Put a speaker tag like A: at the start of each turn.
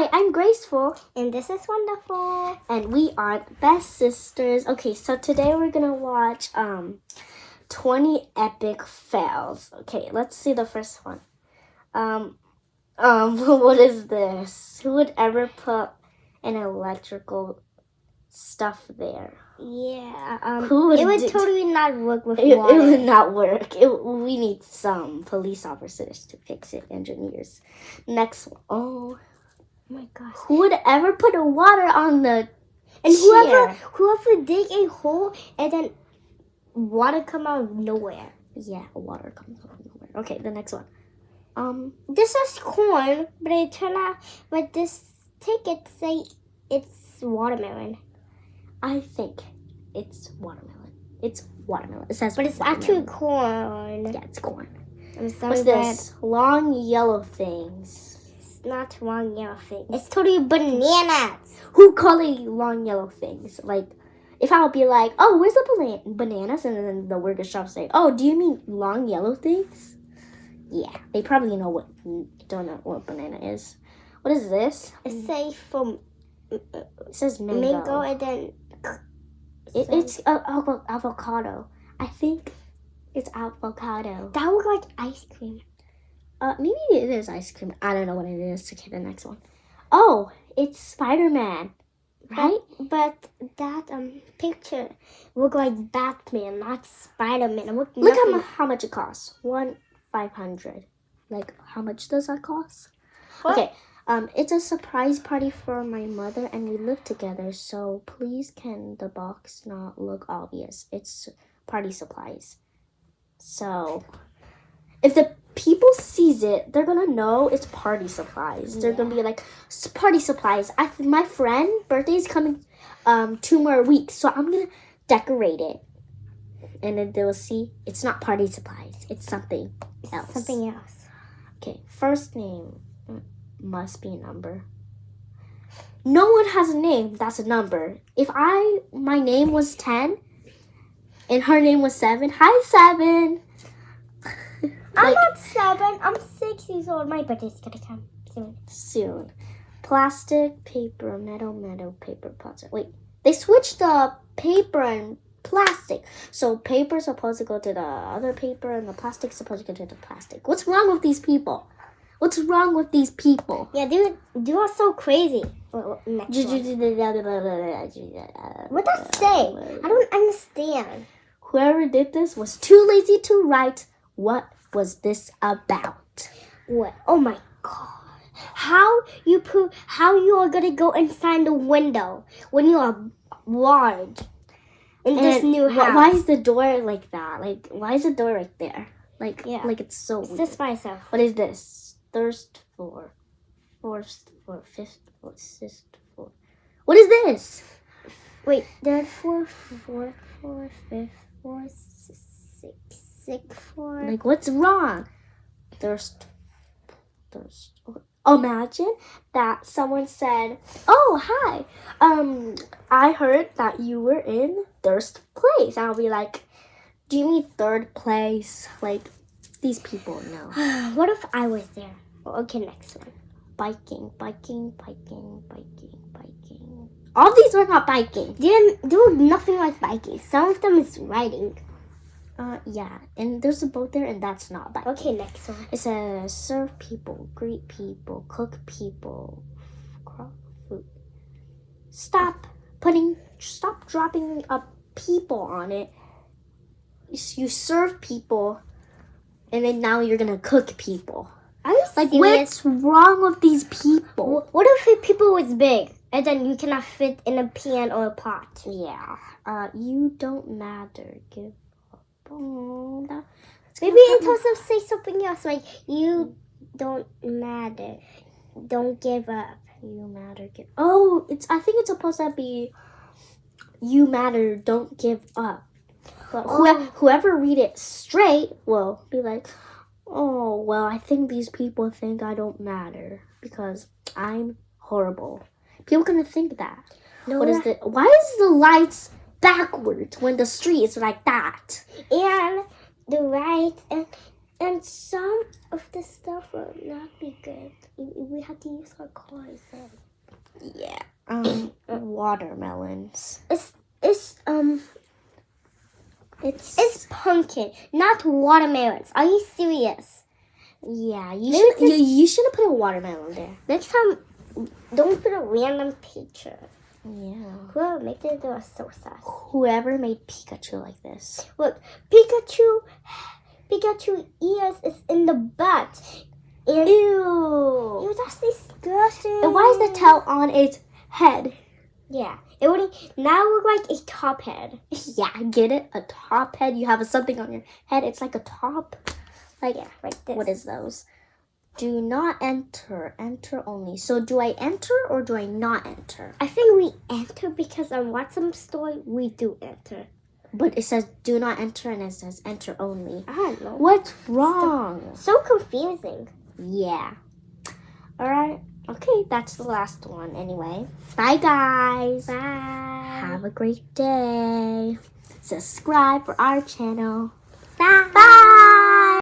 A: Hi, I'm Graceful.
B: And this is Wonderful.
A: And we are the best sisters. Okay, so today we're gonna watch 20 epic fails. Okay, let's see the first one. What is this? Who would ever put an electrical stuff there?
B: Yeah,
A: Who would
B: it would totally not work with
A: it
B: water.
A: would not work. We need some police officers to fix it, engineers. Next one. Oh
B: my gosh.
A: Who would ever put water on the
B: and
A: chair?
B: whoever dig a hole and then water come out of nowhere.
A: Yeah, water comes out of nowhere. Okay, the next one.
B: This is corn, but it turned out, but this ticket say it's watermelon.
A: I think it's watermelon. It's watermelon. It says,
B: but it's actually corn.
A: Yeah, it's corn.
B: I'm sorry.
A: What's this? Long yellow things.
B: It's not long yellow things. It's totally bananas.
A: Who call it long yellow things? Like, if I would be like, oh, where's the bananas? And then the worker shop say, oh, do you mean long yellow things? Yeah, they probably don't know what banana is. What is this?
B: It says from.
A: It says mango.
B: Mango and then.
A: It's avocado. I think it's avocado.
B: That looks like ice cream.
A: Maybe it is ice cream. I don't know what it is. Okay, the next one. Oh, it's Spider-Man, right?
B: But that picture look like Batman, not Spider-Man.
A: Look how much it costs. 500. Like, how much does that cost? What? Okay. It's a surprise party for my mother, and we live together. So please, can the box not look obvious? It's party supplies. So if the people sees it, they're gonna know it's party supplies. They're gonna be like, party supplies. My friend birthday is coming 2 more weeks, so I'm gonna decorate it, and then they'll see it's not party supplies. It's something else.
B: Something else.
A: Okay, first name must be a number. No one has a name that's a number. If my name was 10 and her name was 7, hi 7.
B: I'm not 7. I'm 6 years old. My birthday's gonna come
A: soon. Plastic, paper, metal, paper, plastic. Wait, they switched the paper and plastic. So paper's supposed to go to the other paper and the plastic's supposed to go to the plastic. What's wrong with these people? What's wrong with these people?
B: Yeah, they are so crazy. What does that say? I don't understand.
A: Whoever did this was too lazy to write. What was this about?
B: What? Oh my god. How you are gonna go inside the window when you are large in this new house?
A: Why is the door like that? Like, why is the door right there? Like it's so weird.
B: Just by itself.
A: What is this? Thirst for, forced for, fifth for, sixth for. What is this?
B: Wait, third for, fourth for, fifth for, sixth for.
A: Like, what's wrong? Thirst. Imagine that someone said, "Oh, hi. I heard that you were in thirst place." I'll be like, "Do you mean third place?" Like, these people know.
B: What if I was there? Okay, next one.
A: Biking. All these are not biking.
B: They do nothing like biking. Some of them is riding.
A: Yeah, and there's a boat there, and that's not biking.
B: Okay, next one.
A: It says serve people, greet people, cook people, crop food. Stop dropping people on it. You serve people, and then now you're gonna cook people. Like, what's wrong with these people?
B: What if people was big and then you cannot fit in a pan or a pot?
A: Yeah. You don't matter. Give up.
B: Maybe it also say something else like you don't matter. Don't give up.
A: You matter. I think it's supposed to be you matter. Don't give up. But whoever read it straight will be like, oh, well, I think these people think I don't matter because I'm horrible. People gonna think that. No, why is the lights backwards when the street is like that?
B: And the lights And some of the stuff will not be good. We have to use our cars then.
A: Yeah. Watermelons.
B: It's pumpkin, not watermelons. Are you serious?
A: Yeah,
B: Maybe
A: you shouldn't put a watermelon there.
B: Next time, don't put a random picture.
A: Yeah.
B: Whoever made it, they were so sad.
A: Whoever made Pikachu like this.
B: Look, Pikachu ears is in the butt. And
A: Ew.
B: Ew, that's disgusting.
A: And why is the tail on its head?
B: Yeah, it would now look like a top head.
A: Yeah, I get it. A top head. You have something on your head. It's like a top. Like,
B: Yeah, like this.
A: what is those? Do not enter. Enter only. So do I enter or do I not enter?
B: I think we enter because on WhatsApp story we do enter.
A: But it says do not enter and it says enter only.
B: I don't know.
A: What's wrong?
B: So confusing.
A: Yeah. Alright. Okay, that's the last one anyway. Bye, guys.
B: Bye.
A: Have a great day. Subscribe for our channel.
B: Bye.
A: Bye.